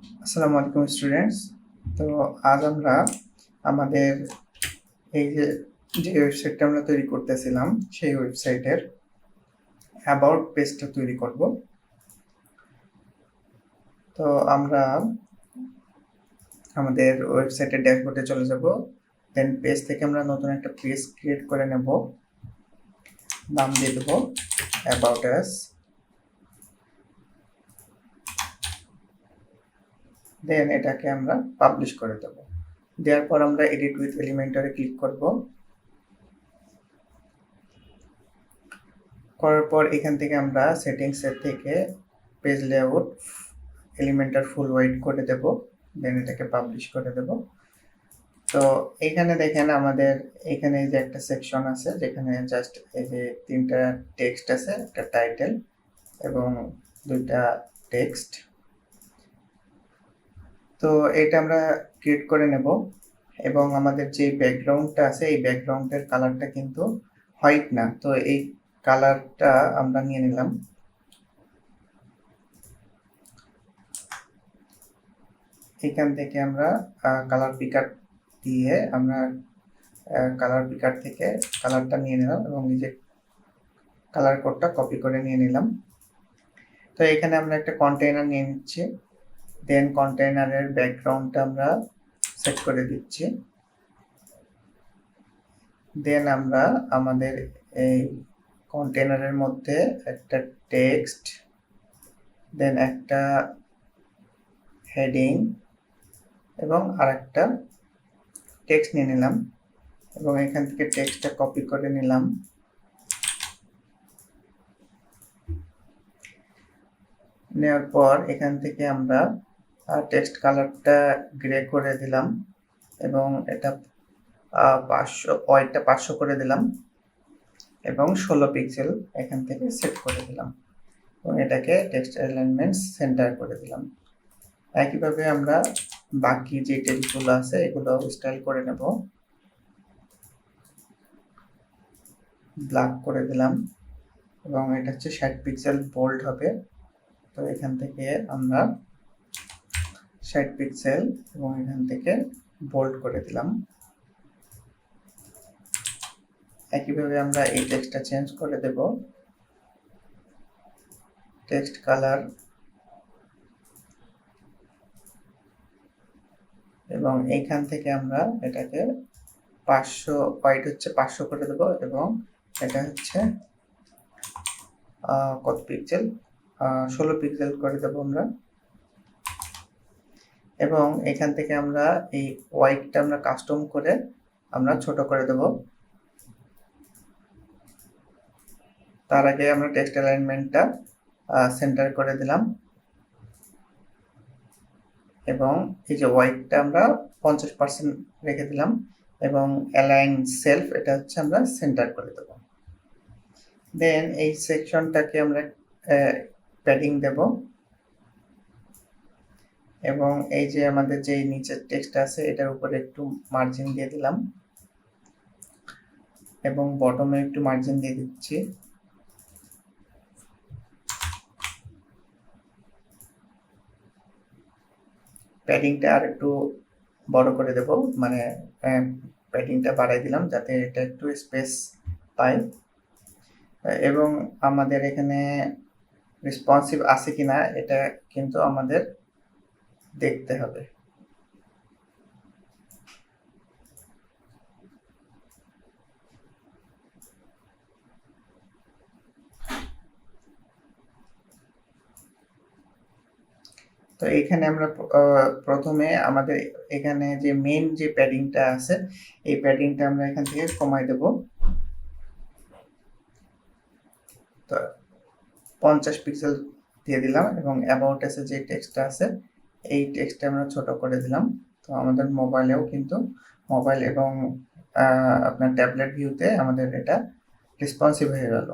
আসসালামু আলাইকুম স্টুডেন্টস। তো আজ আমরা আমাদের এই যে ওয়েবসাইটটা আমরা তৈরি করতেছিলাম সেই ওয়েবসাইটের অ্যাবাউট পেজটা তৈরি করব। তো আমরা আমাদের ওয়েবসাইটের ড্যাশবোর্ডে চলে যাব, দেন পেজ থেকে আমরা নতুন একটা পেজ ক্রিয়েট করে নেব, নাম দিয়ে দেবো অ্যাবাউট আস। দেন এটাকে আমরা পাবলিশ করে দেব। দেওয়ার পর আমরা এডিট উইথ এলিমেন্টরে ক্লিক করব। করার পর এখান থেকে আমরা সেটিংসের থেকে পেজ লেআউট এলিমেন্টার ফুল হোয়াইট করে দেব, দেন এটাকে পাবলিশ করে দেব। তো এখানে দেখেন আমাদের এখানে যে একটা সেকশন আছে যেখানে জাস্ট এই যে তিনটা টেক্সট আছে, একটা টাইটেল এবং দুইটা টেক্সট। তো এটা আমরা ক্রিয়েট করে নেব এবং আমাদের যে ব্যাকগ্রাউন্ডটা আছে এই ব্যাকগ্রাউন্ডের কালারটা কিন্তু হোয়াইট না, তো এই কালারটা আমরা নিয়ে নিলাম। এখান থেকে আমরা কালার পিকার দিয়ে আমরা কালার পিকার থেকে কালারটা নিয়ে নিলাম এবং নিজে কালার কোডটা কপি করে নিয়ে নিলাম। তো এখানে আমরা একটা কন্টেইনার নিয়ে নিচ্ছি, দেন কন্টেইনারের ব্যাকগ্রাউন্ডটা আমরা সেট করে দিচ্ছি। দেন আমরা আমাদের এই কন্টেইনারের মধ্যে একটা টেক্সট, দেন একটা হেডিং এবং আরেকটা টেক্সট নিয়ে নিলাম এবং এখান থেকে টেক্সটটা কপি করে নিলাম। নেওয়ার পর এখান থেকে আমরা টেক্সট কালারটা গ্রে করে দিলাম এবং এটা 500 ওয়াইটটা 500 করে দিলাম এবং 16 পিক্সেল এখান থেকে সেট করে দিলাম এবং এটাকে টেক্সট অ্যালাইনমেন্ট সেন্টার করে দিলাম। একইভাবে আমরা বাকি যে টেক্সটগুলো আছে এগুলো স্টাইল করে নেব। ব্ল্যাক করে দিলাম এবং এটা হচ্ছে 60 পিক্সেল বোল্ড হবে। তো এখান থেকে আমরা 60 পিক্সেল এবং এখান থেকে বোল্ড করে দিলাম। একইভাবে আমরা এই টেক্সটটা চেঞ্জ করে দেব, টেক্সট কালার এবং এইখান থেকে আমরা এটাকে 500 হোয়াইট হচ্ছে 500 করে দেব এবং এটা হচ্ছে কত পিক্সেল 16 পিক্সেল করে দেব আমরা। এবং এখান থেকে আমরা এই হোয়াইটটা আমরা কাস্টম করে আমরা ছোট করে দেব। তার আগে আমরা টেক্সট অ্যালাইনমেন্টটা সেন্টার করে দিলাম এবং এই যে হোয়াইটটা আমরা 50% রেখে দিলাম এবং অ্যালাইন সেলফ এটা হচ্ছে আমরা সেন্টার করে দেব। দেন এই সেকশনটাকে আমরা প্যাডিং দেব এবং এই যে আমাদের যে নিচের টেক্সট আছে এটার উপরে একটু মার্জিন দিয়ে দিলাম এবং বটমে একটু মার্জিন দিয়ে দিচ্ছি। প্যাডিংটা আর একটু বড় করে দেব, মানে প্যাডিংটা বাড়াই দিলাম যাতে এটা একটু স্পেস পায় এবং আমাদের এখানে রেসপন্সিভ আছে কিনা এটা কিন্তু আমাদের দেখতে হবে। তো এখানে আমরা প্রথমে আমাদের এখানে যে মেন যে প্যাডিংটা আছে এই প্যাডিংটা আমরা এখান থেকে কমাই দেব। তো 50 পিক্সেল দিয়ে দিলাম এবং অ্যাবাউট এসে যে টেক্সটটা আছে এই টেক্সটটা আমরা ছোট করে দিলাম। তো আমাদের মোবাইলেও কিন্তু মোবাইল এবং আপনার ট্যাবলেট ভিউতে আমাদের এটা রেসপন্সিভ হয়ে গেল।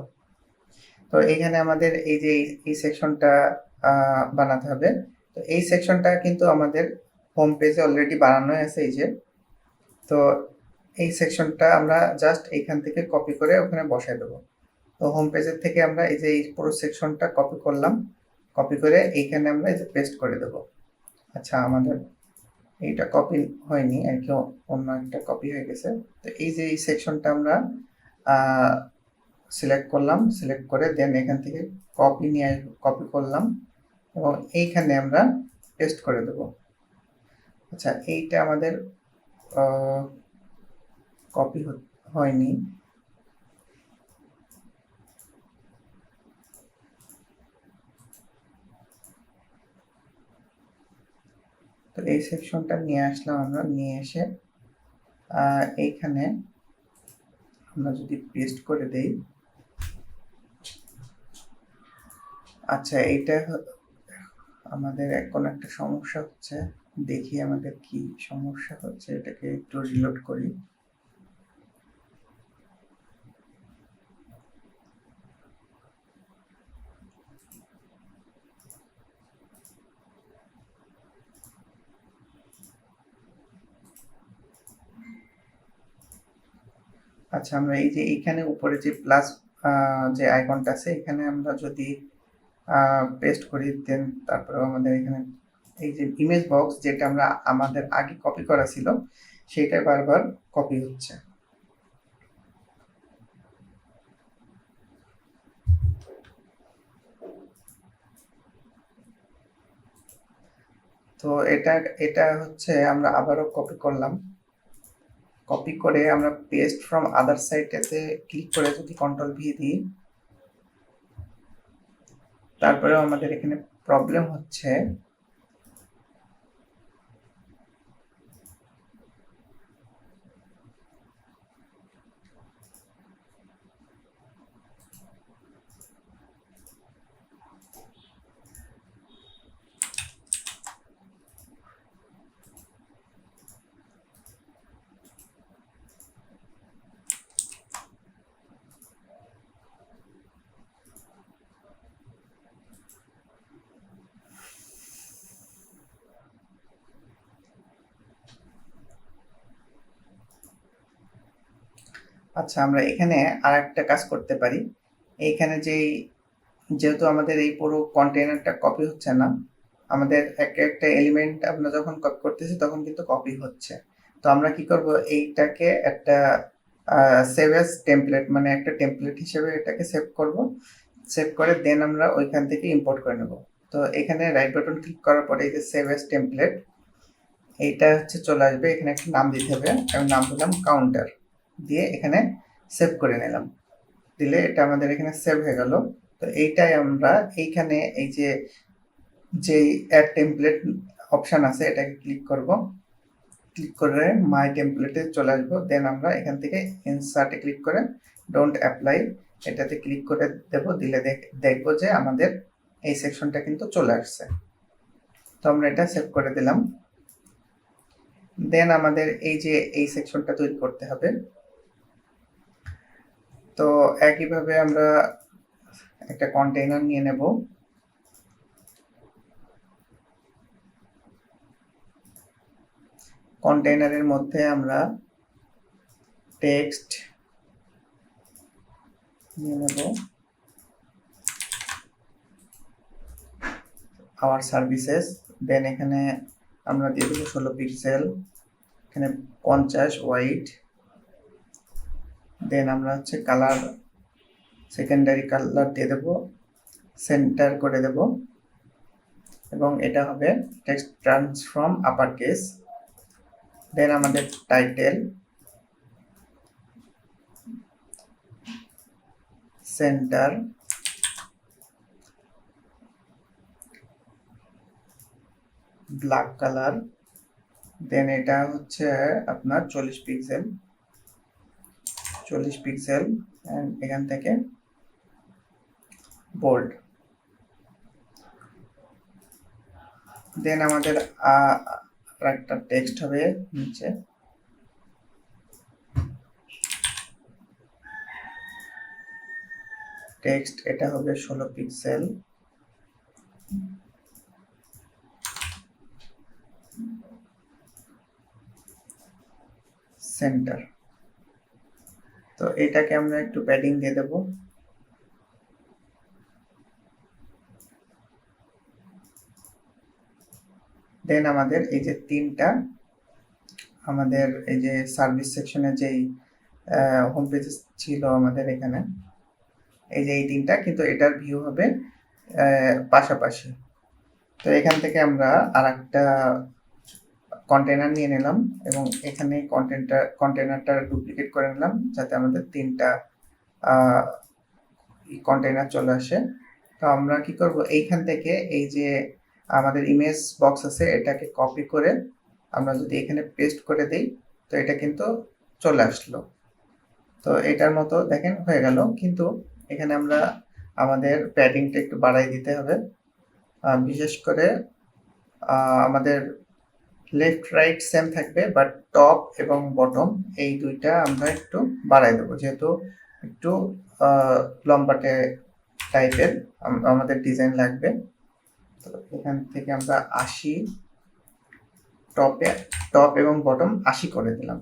তো এখানে আমাদের এই যে এই সেকশনটা বানাতে হবে। তো এই সেকশনটা কিন্তু আমাদের হোম পেজে অলরেডি বানানো আছে এই যে। তো এই সেকশনটা আমরা জাস্ট এইখান থেকে কপি করে ওখানে বসাই দেবো। তো হোম পেজের থেকে আমরা এই যে এই পুরো সেকশনটা কপি করলাম, কপি করে এইখানে আমরা এই যে পেস্ট করে দেব। আচ্ছা, আমাদের এইটা কপি হয়নি আর কি, অন্য একটা কপি হয়ে গেছে। তো এই যে এই সেকশনটা আমরা সিলেক্ট করলাম, সিলেক্ট করে দেন এখান থেকে কপি নিয়ে কপি করলাম এবং এইখানে আমরা পেস্ট করে দেব। আচ্ছা, এইটা আমাদের কপি হয়নি। তো এই সেকশনটা নিয়ে আসলাম আমরা, নিয়ে এসে এইখানে আমরা যদি পেস্ট করে দেই। আচ্ছা, এইটা আমাদের কোনো একটা সমস্যা হচ্ছে, দেখি আমাদের কি সমস্যা হচ্ছে, এটাকে একটু রিলোড করি। আচ্ছা, আমরা এই যে এইখানে উপরে যে প্লাস যে আইকনটা আছে, এখানে আমরা যদি পেস্ট করি দেন তারপরে আমাদের এখানে এই যে ইমেজ বক্স যেটা আমরা আমাদের আগে কপি করা ছিল সেটা বারবার কপি হচ্ছে। তো এটা হচ্ছে আমরা আবারও কপি করলাম, কপি করে আমরা পেস্ট ফ্রম আদার সাইটেতে ক্লিক করে যদি কন্ট্রোল ভি দিই, তারপরেও আমাদের এখানে প্রবলেম হচ্ছে। আচ্ছা, আমরা এখানে আর একটা কাজ করতে পারি। এইখানে যেহেতু আমাদের এই পুরো কন্টেনারটা কপি হচ্ছে না, আমাদের একটা এলিমেন্ট আমরা যখন কপি করতেছি তখন কিন্তু কপি হচ্ছে। তো আমরা কি করব, এইটাকে একটা সেভ অ্যাজ টেমপ্লেট, মানে একটা টেমপ্লেট হিসেবে এটাকে সেভ করব। সেভ করে দেন আমরা ওইখান থেকে ইম্পোর্ট করে নেব। তো এখানে রাইট বাটন ক্লিক করার পরে এই যে সেভ অ্যাজ টেমপ্লেট, এইটা হচ্ছে চলে আসবে। এখানে একটা নাম দিতে হবে, আমি নাম দিলাম কাউন্টার, দিয়ে এখানে সেভ করে নিলাম। দিলে এটা আমাদের এখানে সেভ হয়ে গেল। তো এইটাই আমরা এইখানে এই যে অ্যাড টেমপ্লেট অপশন আছে এটাকে ক্লিক করব, ক্লিক করে মাই টেমপ্লেটে চলে আসবো। দেন আমরা এখান থেকে ইনসার্টে ক্লিক করে ডোন্ট অ্যাপ্লাই এটাতে ক্লিক করে দেব। দিলে দেখবো যে আমাদের এই সেকশনটা কিন্তু চলে আসছে। তো আমরা এটা সেভ করে দিলাম। দেন আমাদের এই যে এই সেকশনটা তৈরি করতে হবে। তো একইভাবে আমরা একটা কন্টেইনার নিয়ে নেব, কন্টেইনারের মধ্যে আমরা টেক্সট নিয়ে নেব, আওয়ার সার্ভিসেস। দেন এখানে আমরা দিয়ে দেবো 16 পিক্সেল, এখানে 50 হোয়াইট। দেন আমরা হচ্ছে কালার, সেকেন্ডারি কালার দিয়ে দেবো, সেন্টার করে দেব এবং এটা হবে টেক্সট ট্রান্সফর্ম আপার কেস। দেন আমাদের টাইটেল, সেন্টার, ব্ল্যাক কালার। দেন এটা হচ্ছে আপনার 40 পিক্সেল, 40 পিক্সেল। অ্যান্ড এখান থেকে বোল্ড। দেন আমাদের একটা টেক্সট হবে নিচে, টেক্সট এটা হবে 16 পিক্সেল, সেন্টার। তো এটাকে আমরা একটু প্যাডিং দিয়ে দেব। দেন আমাদের এই যে তিনটা আমাদের এই যে সার্ভিস সেকশনে যেই হোম পেজ ছিল আমাদের এখানে, এই যে এই তিনটা, কিন্তু এটার ভিউ হবে পাশাপাশি। তো এখান থেকে আমরা আর একটা কন্টেনার নিয়ে নিলাম এবং এখানে কন্টেনারটা ডুপ্লিকেট করে নিলাম যাতে আমাদের তিনটা কন্টেনার চলে আসে। তো আমরা কি করব, এইখান থেকে এই যে আমাদের ইমেজ বক্স আছে এটাকে কপি করে আমরা যদি এখানে পেস্ট করে দেই তো এটা কিন্তু চলে আসলো। তো এটার মতো দেখেন হয়ে গেল, কিন্তু এখানে আমরা আমাদের প্যাডিংটা একটু বাড়াই দিতে হবে। বিশেষ করে আমাদের লেফট রাইট সেম থাকবে, বাট টপ এবং বটম এই দুইটা আমরা একটু বাড়াই দেবো, যেহেতু একটু লম্বাটে টাইপের আমাদের ডিজাইন লাগবে। তো এখান থেকে আমরা 80, টপ এবং বটম 80 করে দিলাম।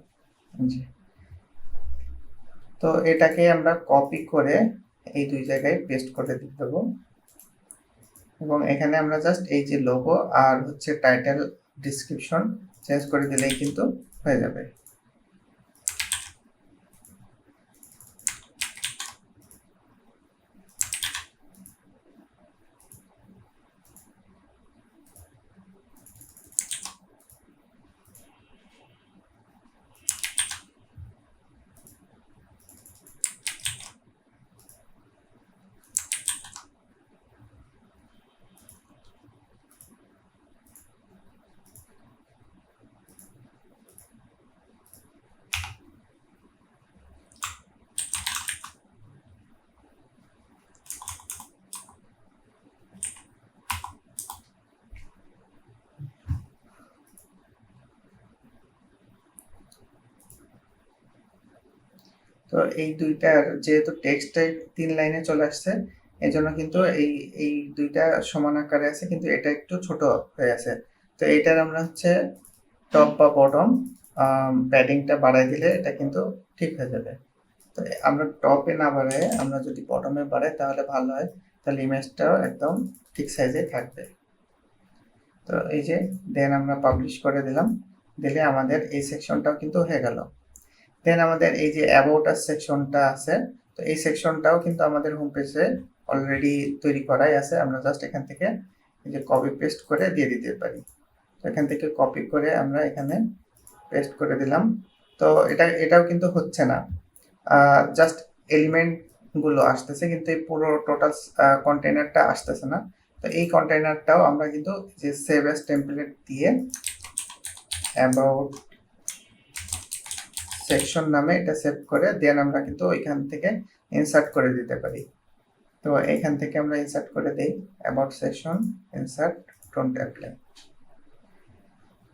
তো এটাকে আমরা কপি করে এই দুই জায়গায় পেস্ট করে দেবো এবং এখানে আমরা জাস্ট এই যে লোগো আর হচ্ছে টাইটেল ডিসক্রিপশন চেঞ্জ করে দিলেই কিন্তু হয়ে যাবে। তো এই দুইটার যেহেতু টেক্সটটাই 3 লাইনে চলে আসছে, এই জন্য কিন্তু এই দুইটা সমান আকারে আছে, কিন্তু এটা একটু ছোট হয়ে আছে। তো এইটার আমরা হচ্ছে টপ বা বটম প্যাডিংটা বাড়াই দিলে এটা কিন্তু ঠিক হয়ে যাবে। তো আমরা টপে না বাড়াই, আমরা যদি বটমে বাড়াই তাহলে ভালো হয়, তাহলে ইমেজটাও একদম ঠিক সাইজে থাকবে। তো এই যে দেন আমরা পাবলিশ করে দিলাম, দিলে আমাদের এই সেকশনটাও কিন্তু হয়ে গেল। দেন আমাদের এই যে অ্যাবাউট আস সেকশনটা আছে, তো এই সেকশনটাও কিন্তু আমাদের হোম পেজে অলরেডি তৈরি করাই আছে। আমরা জাস্ট এখান থেকে এই যে কপি পেস্ট করে দিয়ে দিতে পারি। তো এখান থেকে কপি করে আমরা এখানে পেস্ট করে দিলাম। তো এটাও কিন্তু হচ্ছে না, জাস্ট এলিমেন্টগুলো আসতেছে, কিন্তু এই পুরো টোটাল কন্টেনারটা আসতেছে না। তো এই কন্টেনারটাও আমরা কিন্তু যে সেভ অ্যাজ টেমপ্লেট দিয়ে অ্যাবাউট সেকশন নামে এটা সেভ করে দেন আমরা কিন্তু ওইখান থেকে ইনসার্ট করে দিতে পারি। তো এখান থেকে আমরা ইনসার্ট করে দেই about section insert don't apply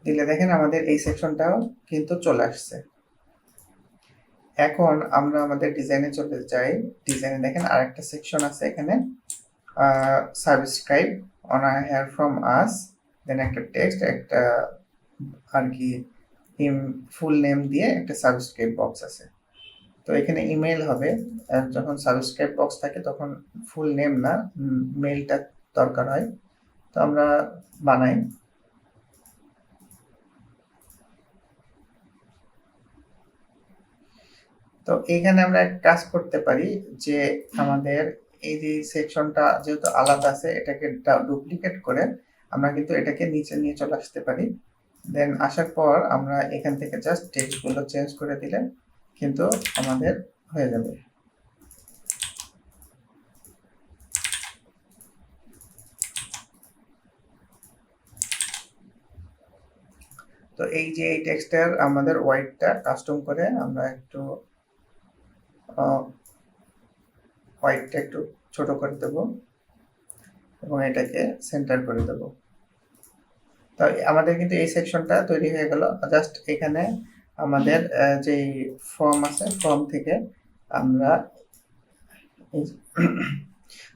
দিলে দেখেন আমাদের এই সেকশনটাও কিন্তু চলে আসছে। এখন আমরা আমাদের ডিজাইনে চলে যাই। ডিজাইনে দেখেন আরেকটা সেকশন আছে এখানে, subscribe on here from us, then একটা টেক্সট, একটা আর কি ফুল নেম দিয়ে একটা সাবস্ক্রাইব বক্স আছে। তো এখানে ইমেল হবে, যখন সাবস্ক্রাইব বক্স থাকে তখন ফুল নেম না, মেলটা দরকার হয়। তো আমরা বানাই। তো এখানে আমরা এক কাজ করতে পারি যে আমাদের এই যে সেকশনটা যেহেতু আলাদা আছে, এটাকে ডুপ্লিকেট করে আমরা কিন্তু এটাকে নিচে নিয়ে চলে আসতে পারি। দেন আসার পর আমরা এখান থেকে জাস্ট টেক্সটগুলো চেঞ্জ করে দিলে কিন্তু আমাদের হয়ে যাবে। তো এই যে এই টেক্সটের আমাদের হোয়াইটটা কাস্টম করে আমরা একটু হোয়াইটটা একটু ছোট করে দেব এবং এটাকে সেন্টার করে দেব। তো আমাদের কিন্তু এই সেকশনটা তৈরি হয়ে গেল। জাস্ট এখানে আমাদের যেই ফর্ম আছে, ফর্ম থেকে আমরা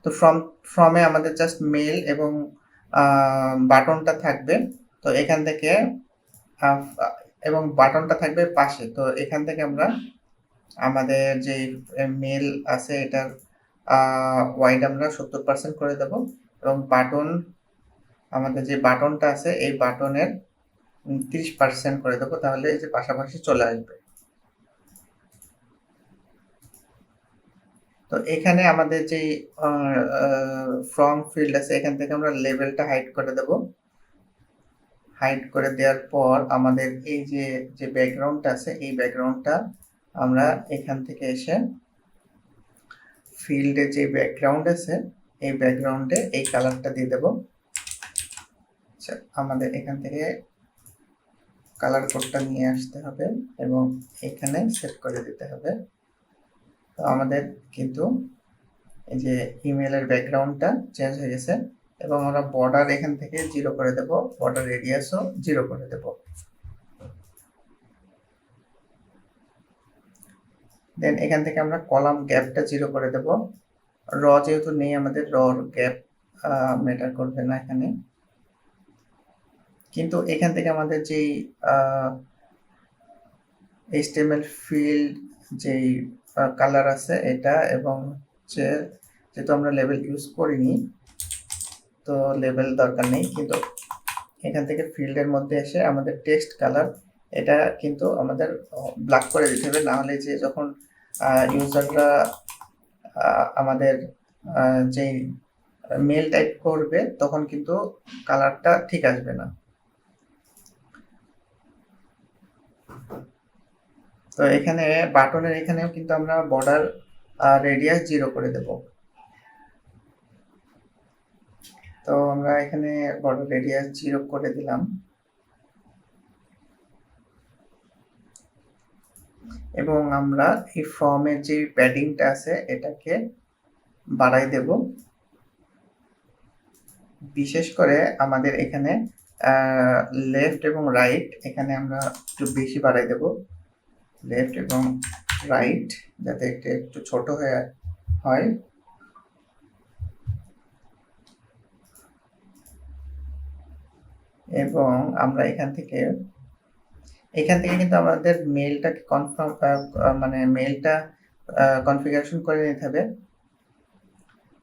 তো ফর্মে আমাদের জাস্ট মেল এবং বাটনটা থাকবে। তো এখান থেকে এবং বাটনটা থাকবে পাশে। তো এখান থেকে আমরা আমাদের যে মেল আছে এটার ওয়াইড আমরা 70% করে দেব এবং বাটন আমাদের যে বাটনটা আছে এই বাটনের 30% করে দেবো, তাহলে এই যে পাশাপাশি চলে আসবে। তো এখানে আমাদের যে ফ্রম ফিল্ড আছে এখান থেকে আমরা লেভেলটা হাইড করে দেব। হাইড করে দেওয়ার পর আমাদের এই যে ব্যাকগ্রাউন্ডটা আছে এই ব্যাকগ্রাউন্ডটা আমরা এখান থেকে এসে ফিল্ডে যে ব্যাকগ্রাউন্ড আছে এই ব্যাকগ্রাউন্ডে এই কালারটা দিয়ে দেব। আচ্ছা, আমাদের এখান থেকে কালার কোডটা নিয়ে আসতে হবে এবং এখানে সেট করে দিতে হবে। তো আমাদের কিন্তু এই যে ইমেলের ব্যাকগ্রাউন্ডটা চেঞ্জ হয়ে গেছে এবং আমরা বর্ডার এখান থেকে 0 করে দেব, বর্ডার রেডিয়াসও 0 করে দেব। দেন এখান থেকে আমরা কলাম গ্যাপটা 0 করে দেব। র যেহেতু নেই আমাদের, রর গ্যাপ ম্যাটার করবে না এখানে। কিন্তু এখান থেকে আমাদের যেই HTML ফিল্ড যেই কালার আছে এটা এবং যেহেতু আমরা লেবেল ইউজ করিনি তো লেবেল দরকার নেই, কিন্তু এখান থেকে ফিল্ডের মধ্যে এসে আমাদের টেক্সট কালার এটা কিন্তু আমাদের ব্ল্যাক করে দিতে হবে, না হলে যে যখন ইউজাররা আমাদের যেই মেল টাইপ করবে তখন কিন্তু কালারটা ঠিক আসবে না। তো এখানে বাটনের এখানেও কিন্তু আমরা বর্ডার রেডিয়াস 0 করে দেব। তো আমরা এখানে বর্ডার রেডিয়াস 0 করে দিলাম এবং আমরা এই ফর্মের যে প্যাডিংটা আছে এটাকে বাড়াই দেব। বিশেষ করে আমাদের এখানে লেফট এবং রাইট এখানে আমরা একটু বেশি বাড়াই দেব, লেফট এবং রাইট, যাতে একটু ছোট হয়। এবং আমরা এখান থেকে কিন্তু আমাদের মেলটাকে কনফার্ম মানে মেলটা কনফিগারেশন করে নিতে হবে।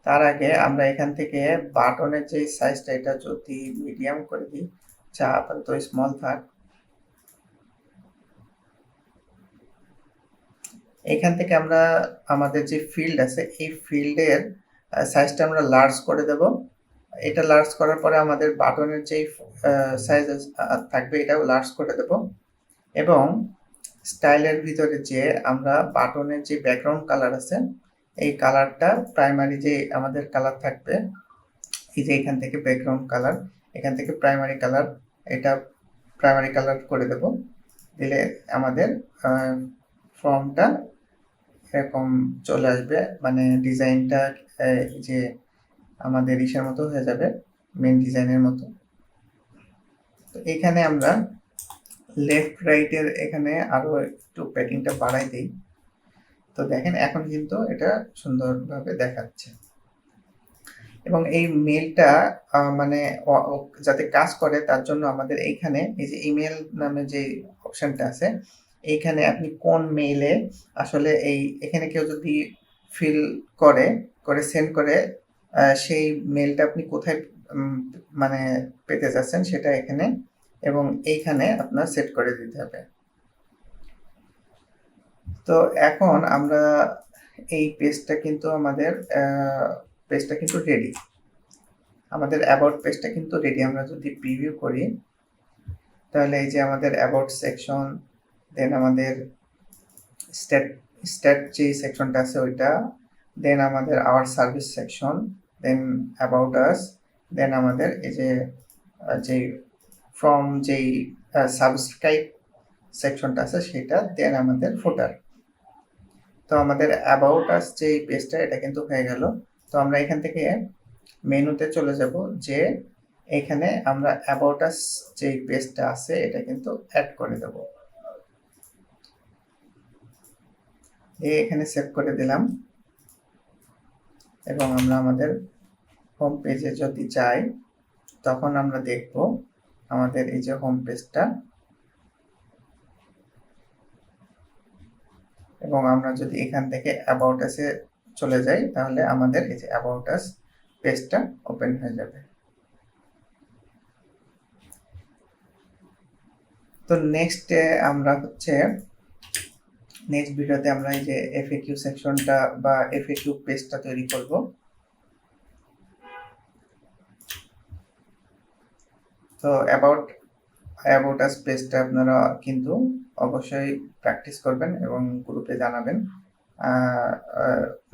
তার আগে আমরা এখান থেকে বাটনের যে সাইজটা এটা যদি মিডিয়াম করে দিই, যা আপাতত স্মল থাক, এখান থেকে আমরা আমাদের যে ফিল্ড আছে এই ফিল্ডের সাইজটা আমরা লার্জ করে দেব। এটা লার্জ করার পরে আমাদের বাটনের যে সাইজ থাকবে এটাও লার্জ করে দেব এবং স্টাইলের ভিতরে যে আমরা বাটনের যে ব্যাকগ্রাউন্ড কালার আছে এই কালারটা প্রাইমারি যে আমাদের কালার থাকবে, এই যে এখান থেকে ব্যাকগ্রাউন্ড কালার, এখান থেকে প্রাইমারি কালার, এটা প্রাইমারি কালার করে দেব। দিলে আমাদের ফর্মটা এরকম চলে আসবে, মানে ডিজাইনটা যে আমাদের ইসের মতো হয়ে যাবে, মেন ডিজাইনের মতো। তো এখানে আমরা লেফট রাইটের এখানে আরো একটু প্যাকিংটা বাড়াই দিই। তো দেখেন এখন কিন্তু এটা সুন্দরভাবে দেখাচ্ছে এবং এই মেলটা মানে যাতে কাজ করে তার জন্য আমাদের এইখানে এই যে ইমেল নামে যে অপশনটা আছে এইখানে আপনি কোন মেইলে আসলে এখানে কেউ যদি ফিল করে সেন্ড করে সেই মেলটা আপনি কোথায় মানে পেতে যাচ্ছেন সেটা এখানে এবং এইখানে আপনার সেট করে দিতে হবে। তো এখন আমরা এই পেজটা কিন্তু আমাদের রেডি, আমাদের অ্যাবাউট পেজটা কিন্তু রেডি। আমরা যদি প্রিভিউ করি তাহলে এই যে আমাদের অ্যাবাউট সেকশন, দেন আমাদের স্ট্যাট যে সেকশনটা আছে ওইটা, দেন আমাদের our service section, then about us, then আমাদের এই যে ফ্রম যেই সাবস্ক্রাইব সেকশনটা আছে সেটা, দেন আমাদের ফুটার। তো আমাদের অ্যাবাউট আস যে পেজটা এটা কিন্তু হয়ে গেল। তো আমরা এখান থেকে মেনুতে চলে যাব, যে এখানে আমরা অ্যাবাউট আস যে পেজটা আছে এটা কিন্তু অ্যাড করে দেব। এখানে সেভ করে দিলাম এবং আমরা আমাদের হোম পেজে যদি যাই তখন আমরা দেখব আমাদের এই যে হোম পেজটা, এবং আমরা যদি এখান থেকে অ্যাবাউট আসে চলে যাই তাহলে আমাদের এই যে অ্যাবাউট আস পেজটা ওপেন হয়ে যাবে। তো নেক্সট আমরা হচ্ছে নেক্সট ভিডিওতে আমরা এই যে এফএকিউ সেকশনটা বা এফএকিউ পেজটা তৈরি করব। তো অ্যাবাউট আস পেজটা আপনারা কিন্তু অবশ্যই প্র্যাকটিস করবেন এবং গ্রুপে জানাবেন,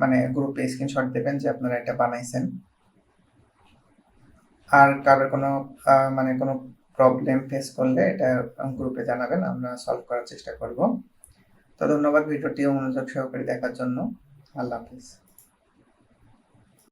মানে গ্রুপে স্ক্রিনশট দেবেন যে আপনারা এটা বানাইছেন। আর কারো কোনো মানে কোনো প্রবলেম ফেস করলে এটা গ্রুপে জানাবেন, আমরা সলভ করার চেষ্টা করব। তো ধন্যবাদ ভিডিওটি মনোযোগ সহকারে দেখার জন্য। আল্লাহ হাফিজ।